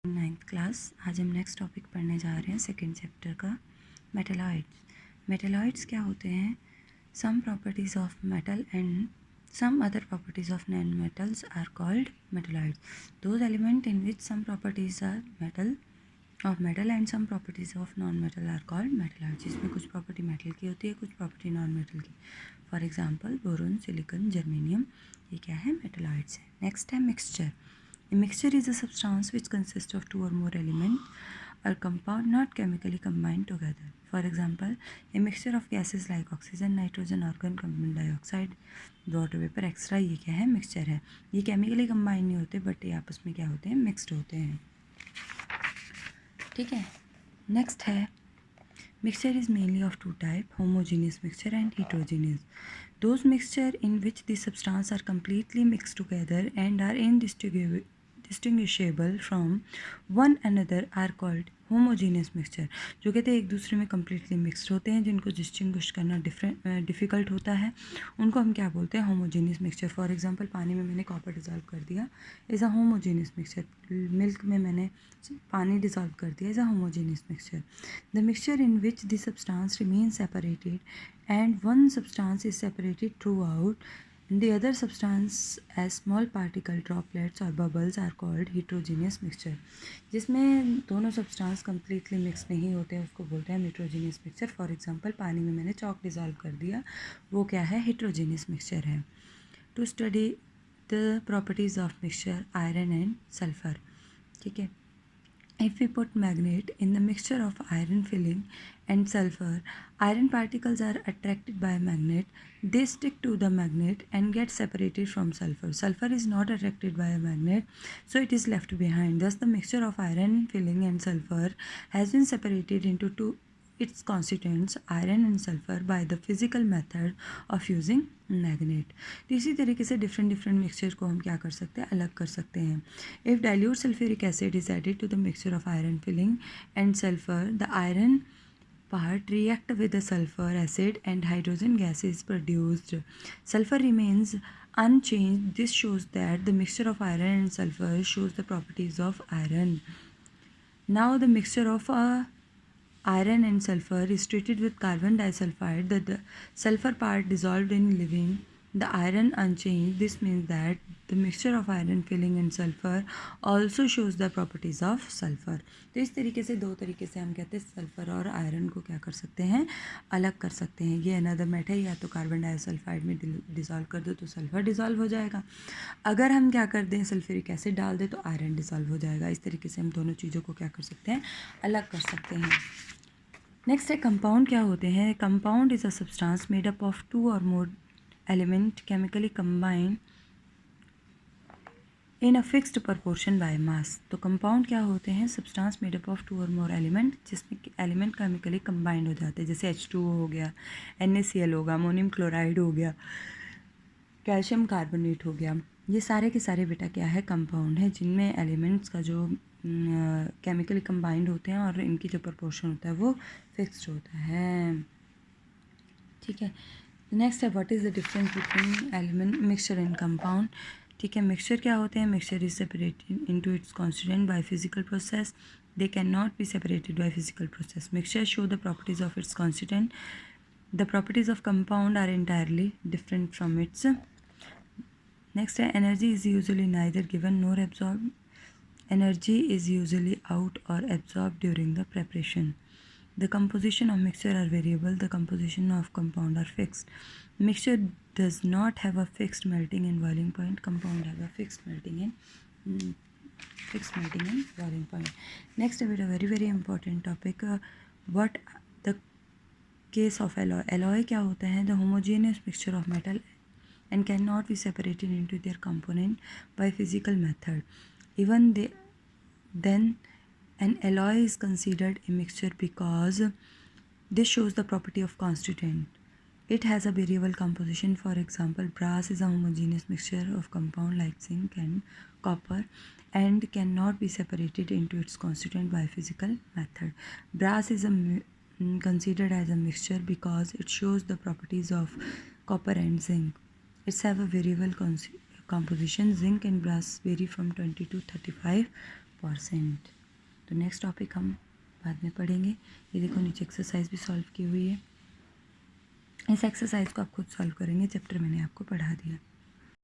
Ninth class. आज हम next topic पढ़ने जा रहे हैं सेकंड चैप्टर का, मेटलॉइड्स। मेटलॉइड्स क्या होते हैं? Some properties of metal and some other properties of non-metals are called metalloids. Those elements in which some properties are metal and some properties of non-metal are called metalloids. जिसमें कुछ property metal की होती है, कुछ property non metal की। For example boron, silicon, germanium, ये क्या है? मेटलॉइड्स है। नेक्स्ट है mixture. A mixture is a substance which consists of two or more elements or compound not chemically combined together. For example, a mixture of gases like oxygen, nitrogen, argon, carbon dioxide, water vapour extra, ये क्या है? Mixture है। ये chemically combine नहीं होते but ये आपस में क्या होते हैं? मिक्सड होते हैं। ठीक है। नेक्स्ट है mixture is mainly of two types, homogeneous mixture and heterogeneous. Those mixture in which the substances are completely mixed together and are indistinguishable from one another are called homogeneous mixture. जो कहते हैं एक दूसरे में completely mixed होते हैं, जिनको distinguish करना difficult होता है, उनको हम क्या बोलते हैं? homogeneous mixture. For example, पानी में मैंने copper dissolve कर दिया, is a homogeneous mixture. Milk में मैंने पानी डिसॉल्व कर दिया, is a homogeneous mixture. The mixture in which the substance remain separated and one substance is separated through out the other substance as small particle droplets or bubbles are called heterogeneous mixture. जिसमें दोनों substance completely mix नहीं होते हैं उसको बोलते हैं heterogeneous mixture. For example पानी में मैंने चॉक डिसॉल्व कर दिया, वो क्या है? heterogeneous mixture है. To study the properties of mixture, iron and sulphur. ठीक है। If we put magnet in the mixture of iron filling and sulfur, iron particles are attracted by a magnet. They stick to the magnet and get separated from sulfur. Sulfur is not attracted by a magnet, so it is left behind. Thus, the mixture of iron filling and sulfur has been separated into two its constituents, iron and sulfur, by the physical method of using magnet. तो इसी तरीके से different mixture को हम क्या कर सकते हैं? अलग कर सकते हैं. If dilute sulfuric acid is added to the mixture of iron filling and sulfur, the iron part react with the sulfur acid and hydrogen gas is produced. Sulfur remains unchanged. This shows that the mixture of iron and sulfur shows the properties of iron. Now the mixture of iron and sulfur is treated with carbon disulfide. The sulfur part dissolved in leaving the iron unchanged. This means that the mixture of iron filling and sulfur also shows the properties of sulfur. तो इस तरीके से दो तरीके से हम कहते हैं सल्फर और आयरन को क्या कर सकते हैं? अलग कर सकते हैं. ये अनदर मेट है, या तो कार्बन डाइसल्फाइड में डिसॉल्व कर दो तो सल्फर डिसॉल्व हो जाएगा. अगर हम क्या कर दें? सल्फ्यूरिक एसिड डाल दें तो आयरन डिसॉल्व हो जाएगा. इस तरीके से हम दोनों चीज़ों को क्या कर सकते हैं? अलग कर सकते हैं. नेक्स्ट है कंपाउंड. क्या होते हैं? Compound is a substance made up of two or more element chemically combined in a fixed proportion by mass. तो कंपाउंड क्या होते हैं? Substance made up of two or more element जिसमें एलिमेंट केमिकली कंबाइंड हो जाते हैं, जैसे H2O हो गया, NaCl होगा, अमोनियम क्लोराइड हो गया, कैल्शियम कार्बोनेट हो गया. ये सारे के सारे बेटा क्या है? कंपाउंड है, जिनमें एलिमेंट्स का जो केमिकली कंबाइंड होते हैं और इनकी जो प्रपोर्शन होता है वो फिक्स्ड होता है. ठीक है. नेक्स्ट है what is the difference between element mixture and compound. ठीक है. मिक्सचर क्या होते हैं? Mixture is separated into its constituent by physical process. They can not be separated by physical process. Mixture show the properties of its constituent. The properties of compound are entirely different from its. Next है energy is usually neither given nor absorb. Energy is usually out or absorbed during the preparation. The composition of mixture are variable. The composition of compound are fixed. Mixture does not have a fixed melting and boiling point. Compound have a fixed melting and boiling point. Next, a very important topic. What the case of alloy? Alloy क्या होता है? The homogeneous mixture of metal and cannot be separated into their component by physical method. Then an alloy is considered a mixture because this shows the property of constituent. It has a variable composition. For example, brass is a homogeneous mixture of compound like zinc and copper and cannot be separated into its constituent by physical method. Brass is considered as a mixture because it shows the properties of copper and zinc. It's have a variable composition. Zinc and brass vary from 20 to 35 %। तो next topic हम बाद में पढ़ेंगे। ये देखो नीचे exercise भी solve की हुई है। इस एक्सरसाइज को आप खुद सॉल्व करेंगे, चैप्टर मैंने आपको पढ़ा दिया।